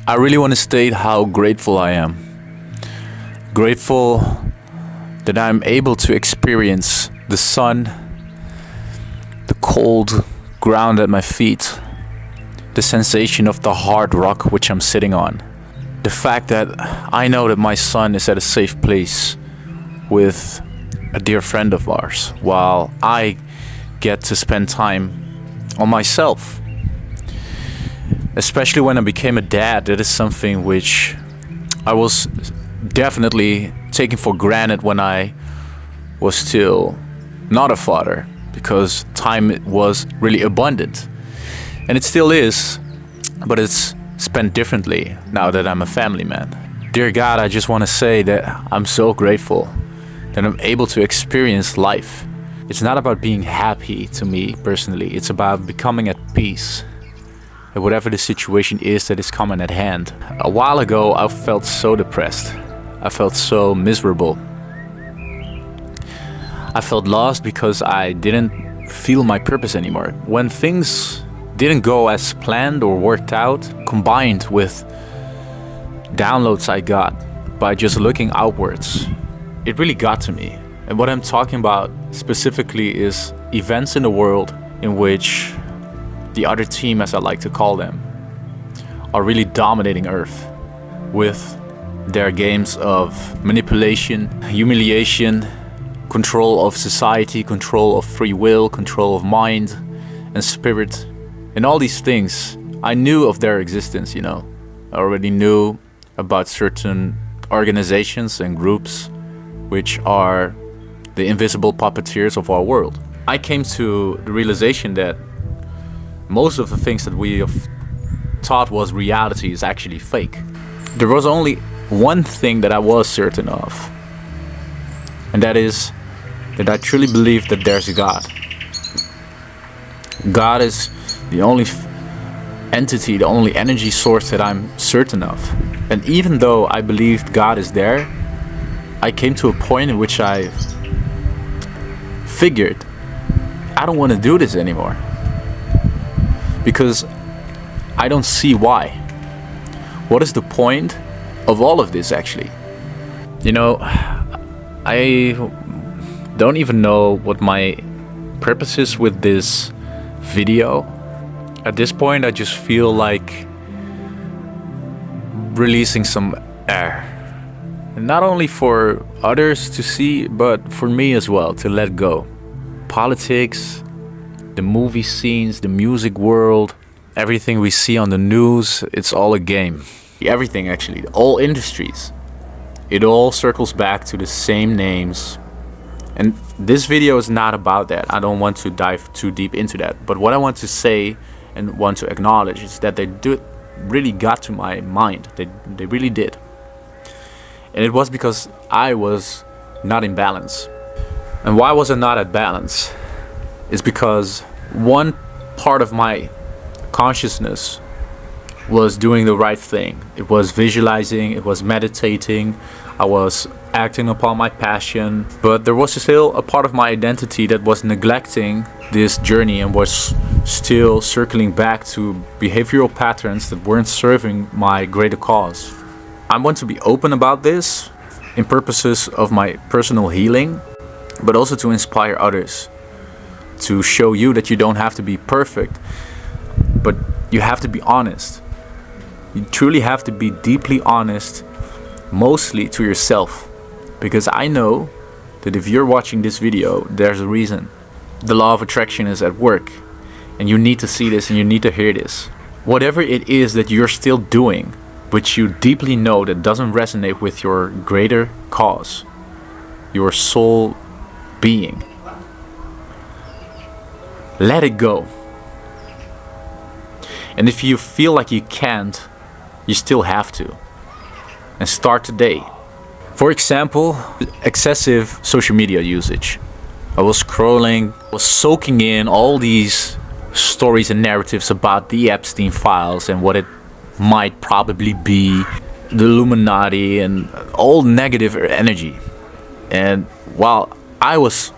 I really want to state how grateful I am. Grateful that I'm able to experience the sun, the cold ground at my feet, the sensation of the hard rock which I'm sitting on. The fact that I know that my son is at a safe place with a dear friend of ours, while I get to spend time on myself. Especially when I became a dad, that is something which I was definitely taking for granted when I was still not a father, because time was really abundant. And it still is, but it's spent differently now that I'm a family man. Dear God, I just want to say that I'm so grateful that I'm able to experience life. It's not about being happy to me personally, it's about becoming at peace. And whatever the situation is that is coming at hand. A while ago, I felt so depressed. I felt so miserable. I felt lost because I didn't feel my purpose anymore. When things didn't go as planned or worked out, combined with downloads I got by just looking outwards, it really got to me. And what I'm talking about specifically is events in the world in which the other team, as I like to call them, are really dominating Earth with their games of manipulation, humiliation, control of society, control of free will, control of mind and spirit, and all these things. I knew of their existence, I already knew about certain organizations and groups which are the invisible puppeteers of our world. I came to the realization that most of the things that we have thought was reality is actually fake. There was only one thing that I was certain of, and that is that I truly believe that there's a God. God is the only entity, the only energy source that I'm certain of. And even though I believed God is there, I came to a point in which I figured I don't want to do this anymore. Because I don't see why. What is the point of all of this actually? I don't even know what my purpose is with this video. At this point, I just feel like releasing some air. And not only for others to see, but for me as well, to let go. Politics, the movie scenes, the music world, everything we see on the news, it's all a game. Everything actually, all industries. It all circles back to the same names. And this video is not about that. I don't want to dive too deep into that. But what I want to say and want to acknowledge is that they really got to my mind. They really did. And it was because I was not in balance. And why was I not at balance? Is because one part of my consciousness was doing the right thing. It was visualizing, it was meditating, I was acting upon my passion, but there was still a part of my identity that was neglecting this journey and was still circling back to behavioral patterns that weren't serving my greater cause. I want to be open about this in purposes of my personal healing, but also to inspire others. To show you that you don't have to be perfect, but you have to be honest. You truly have to be deeply honest, mostly to yourself. Because I know that if you're watching this video, there's a reason. The law of attraction is at work, and you need to see this and you need to hear this. Whatever it is that you're still doing, which you deeply know that doesn't resonate with your greater cause, your soul being, let it go. And if you feel like you can't, you still have to. And start today. For example, excessive social media usage. I was scrolling, was soaking in all these stories and narratives about the Epstein files and what it might probably be, the Illuminati and all negative energy. And while I was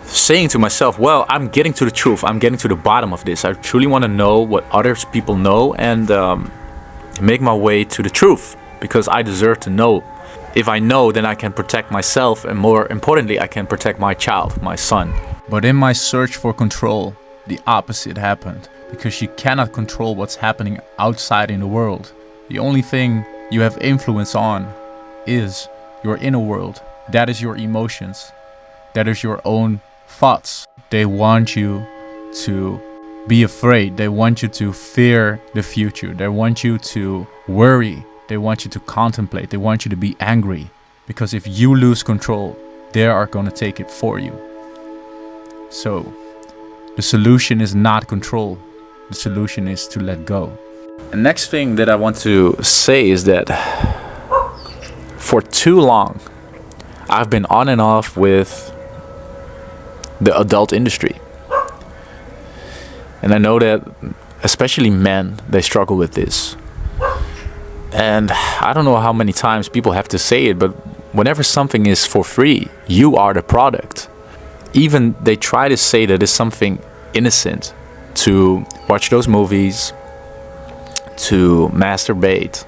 saying to myself, well, I'm getting to the truth, I'm getting to the bottom of this, I truly want to know what other people know, and make my way to the truth, because I deserve to know. If I know, then I can protect myself, and more importantly, I can protect my child, my son. But in my search for control, the opposite happened, because you cannot control what's happening outside in the world. The only thing you have influence on is your inner world. That is your emotions. That is your own thoughts. They want you to be afraid. They want you to fear the future. They want you to worry. They want you to contemplate. They want you to be angry. Because if you lose control, they are going to take it for you. So, the solution is not control. The solution is to let go. The next thing that I want to say is that for too long, I've been on and off with the adult industry. And I know that especially men, they struggle with this. And I don't know how many times people have to say it, but whenever something is for free, you are the product. Even they try to say that it's something innocent to watch those movies, to masturbate,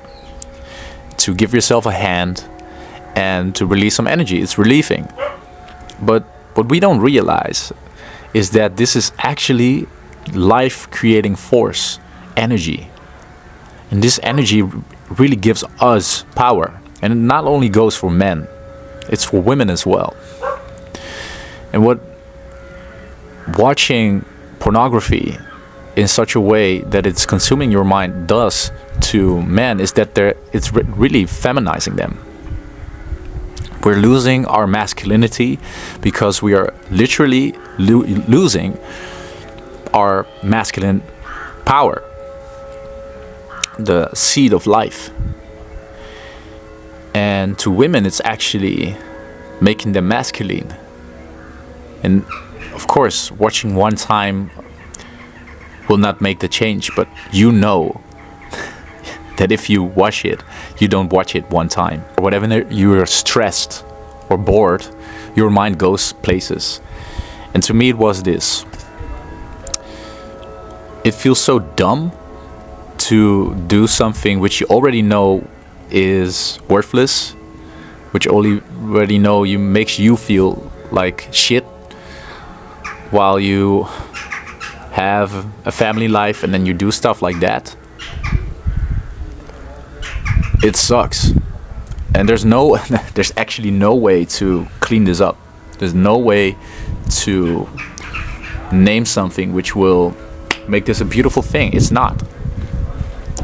to give yourself a hand, and to release some energy. It's relieving. But what we don't realize is that this is actually life-creating force, energy. And this energy really gives us power. And it not only goes for men, it's for women as well. And what watching pornography in such a way that it's consuming your mind does to men is that it's really feminizing them. We're losing our masculinity because we are literally losing our masculine power, the seed of life. And to women, it's actually making them masculine. And of course, watching one time will not make the change, but you know that if you watch it, you don't watch it one time. Or whenever you're stressed or bored, your mind goes places. And to me, it was this. It feels so dumb to do something which you already know is worthless, which already know makes you feel like shit, while you have a family life and then you do stuff like that. It sucks. And there's actually no way to clean this up. There's no way to name something which will make this a beautiful thing. It's not.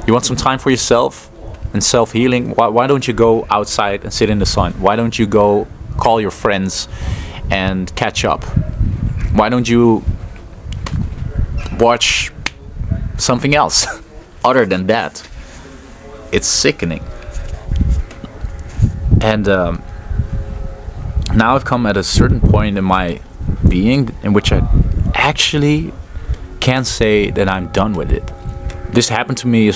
You want some time for yourself and self-healing? Why don't you go outside and sit in the sun? Why don't you go call your friends and catch up? Why don't you watch something else other than that? It's sickening. And now I've come at a certain point in my being in which I actually can't say that I'm done with it. This happened to me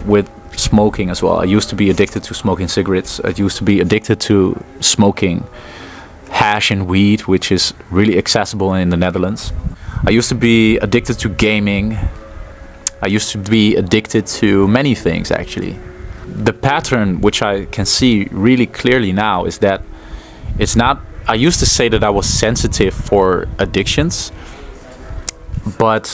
with smoking as well. I used to be addicted to smoking cigarettes. I used to be addicted to smoking hash and weed, which is really accessible in the Netherlands. I used to be addicted to gaming. I used to be addicted to many things, actually. The pattern which I can see really clearly now is that it's not... I used to say that I was sensitive for addictions, but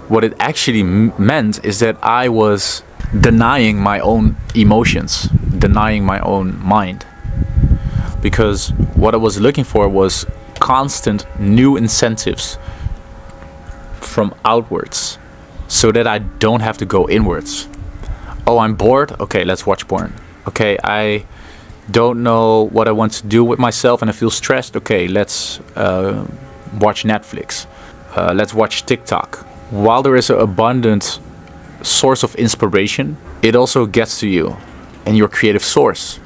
what it actually meant is that I was denying my own emotions, denying my own mind. Because what I was looking for was constant new incentives from outwards, so that I don't have to go inwards. Oh, I'm bored? Okay, let's watch porn. Okay, I don't know what I want to do with myself and I feel stressed? Okay, let's watch Netflix. Let's watch TikTok. While there is an abundant source of inspiration, it also gets to you and your creative source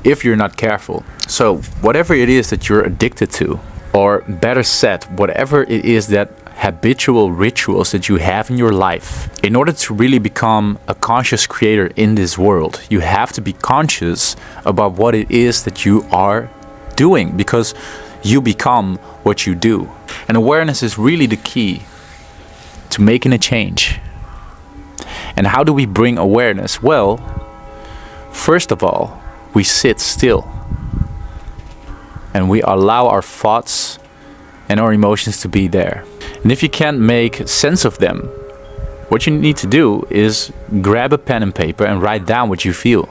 if you're not careful. So whatever it is that you're addicted to, or better said, whatever it is that habitual rituals that you have in your life, in order to really become a conscious creator in this world, you have to be conscious about what it is that you are doing, because you become what you do. And awareness is really the key to making a change. And how do we bring awareness? Well, first of all, we sit still. And we allow our thoughts and our emotions to be there. And if you can't make sense of them, what you need to do is grab a pen and paper and write down what you feel.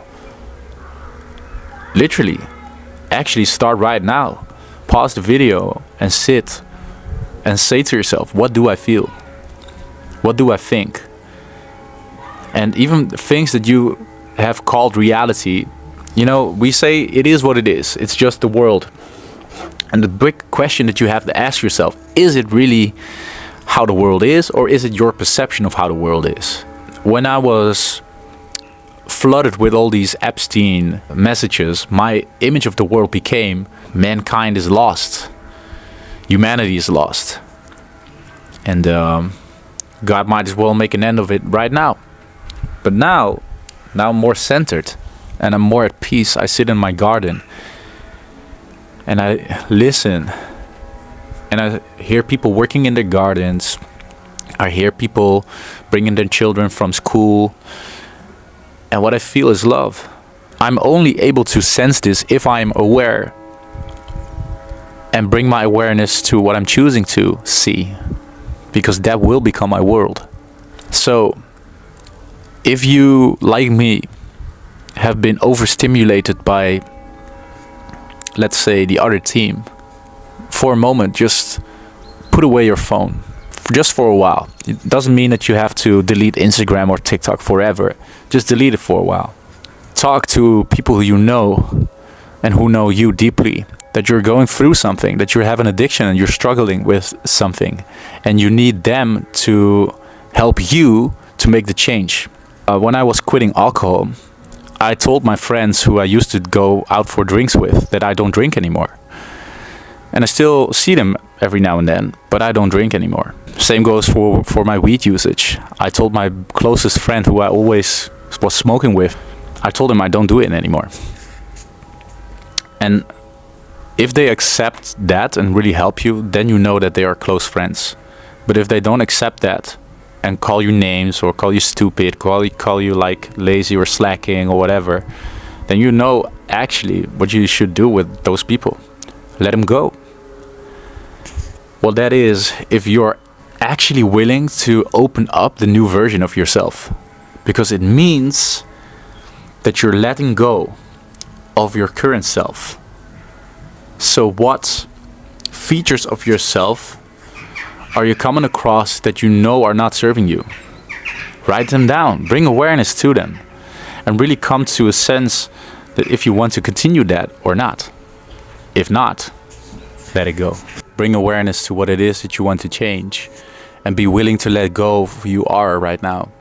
Literally. Actually start right now. Pause the video and sit and say to yourself, what do I feel? What do I think? And even things that you have called reality, you know, we say it is what it is. It's just the world. And the big question that you have to ask yourself, is it really how the world is, or is it your perception of how the world is? When I was flooded with all these Epstein messages, my image of the world became mankind is lost. Humanity is lost. And God might as well make an end of it right now. But now I'm more centered and I'm more at peace. I sit in my garden and I listen and I hear people working in their gardens. I hear people bringing their children from school. And what I feel is love. I'm only able to sense this if I'm aware and bring my awareness to what I'm choosing to see, because that will become my world. So if you, like me, have been overstimulated by, let's say, the other team, for a moment, just put away your phone, just for a while. It doesn't mean that you have to delete Instagram or TikTok forever. Just delete it for a while. Talk to people who you know and who know you deeply, that you're going through something, that you have an addiction and you're struggling with something, and you need them to help you to make the change. When I was quitting alcohol, I told my friends who I used to go out for drinks with that I don't drink anymore. And I still see them every now and then, but I don't drink anymore. Same goes for my weed usage. I told my closest friend who I always was smoking with, I told him I don't do it anymore. And if they accept that and really help you, then you know that they are close friends. But if they don't accept that and call you names or call you stupid, call you like lazy or slacking or whatever, then you know actually what you should do with those people. Let them go. Well, that is if you're actually willing to open up the new version of yourself, because it means that you're letting go of your current self. So what features of yourself are you coming across that you know are not serving you? Write them down, bring awareness to them, and really come to a sense that if you want to continue that or not. If not, let it go. Bring awareness to what it is that you want to change, and be willing to let go of who you are right now.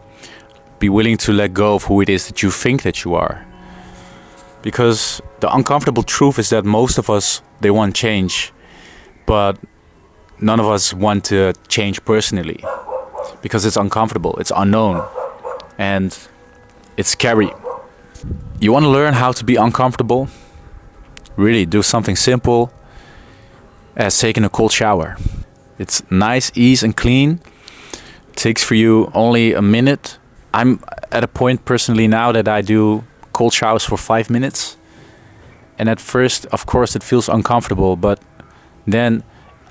Be willing to let go of who it is that you think that you are. Because the uncomfortable truth is that most of us, they want change, but none of us want to change personally, because it's uncomfortable, it's unknown, and it's scary. You want to learn how to be uncomfortable? Really, do something simple as taking a cold shower. It's nice, easy and clean. It takes for you only a minute. I'm at a point personally now that I do cold showers for 5 minutes. And at first, of course, it feels uncomfortable, but then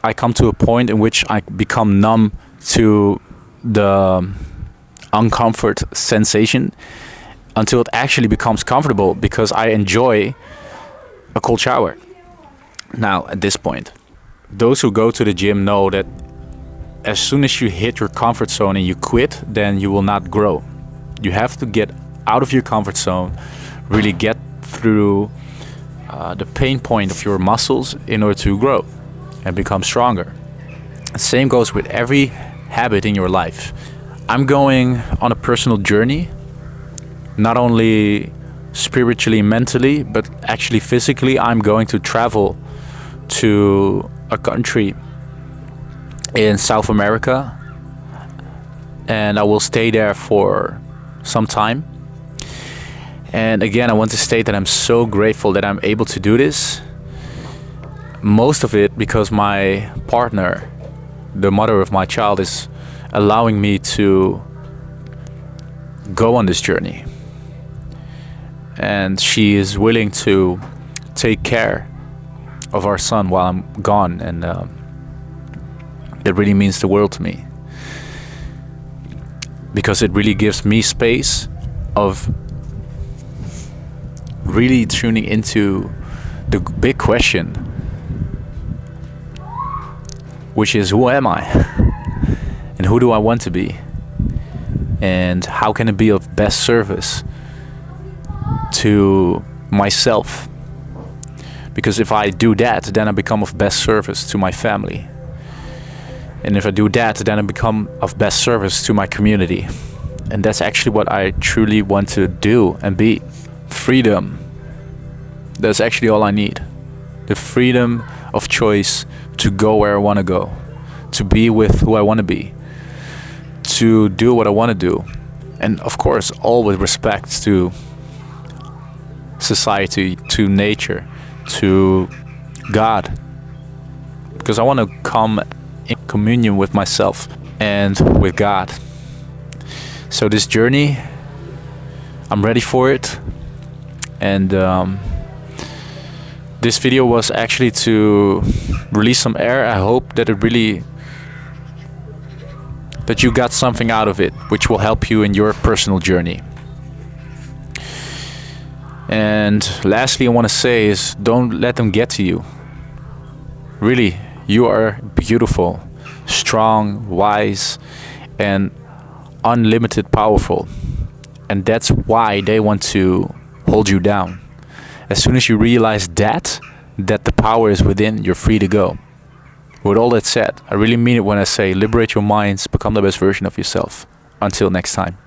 I come to a point in which I become numb to the uncomfort sensation until it actually becomes comfortable, because I enjoy a cold shower. Now, at this point, those who go to the gym know that as soon as you hit your comfort zone and you quit, then you will not grow. You have to get out of your comfort zone, really get through the pain point of your muscles in order to grow and become stronger. The same goes with every habit in your life. I'm going on a personal journey, not only spiritually, mentally, but actually physically. I'm going to travel to a country in South America, and I will stay there for some time. And again, I want to state that I'm so grateful that I'm able to do this. Most of it because my partner, the mother of my child, is allowing me to go on this journey. And she is willing to take care of our son while I'm gone, and that really means the world to me, because it really gives me space of really tuning into the big question, which is, who am I? And who do I want to be? And how can it be of best service to myself? Because if I do that, then I become of best service to my family. And if I do that, then I become of best service to my community. And that's actually what I truly want to do and be. Freedom. That's actually all I need. The freedom of choice to go where I want to go, to be with who I want to be, to do what I want to do. And of course, all with respect to society, to nature, to God. Because I want to come in communion with myself and with God. So this journey, I'm ready for it. And this video was actually to release some air. I hope that that you got something out of it, which will help you in your personal journey. And lastly, I want to say is, don't let them get to you. Really, you are beautiful, strong, wise, and unlimited powerful. And that's why they want to hold you down. As soon as you realize that the power is within, you're free to go. With all that said, I really mean it when I say liberate your minds, become the best version of yourself. Until next time.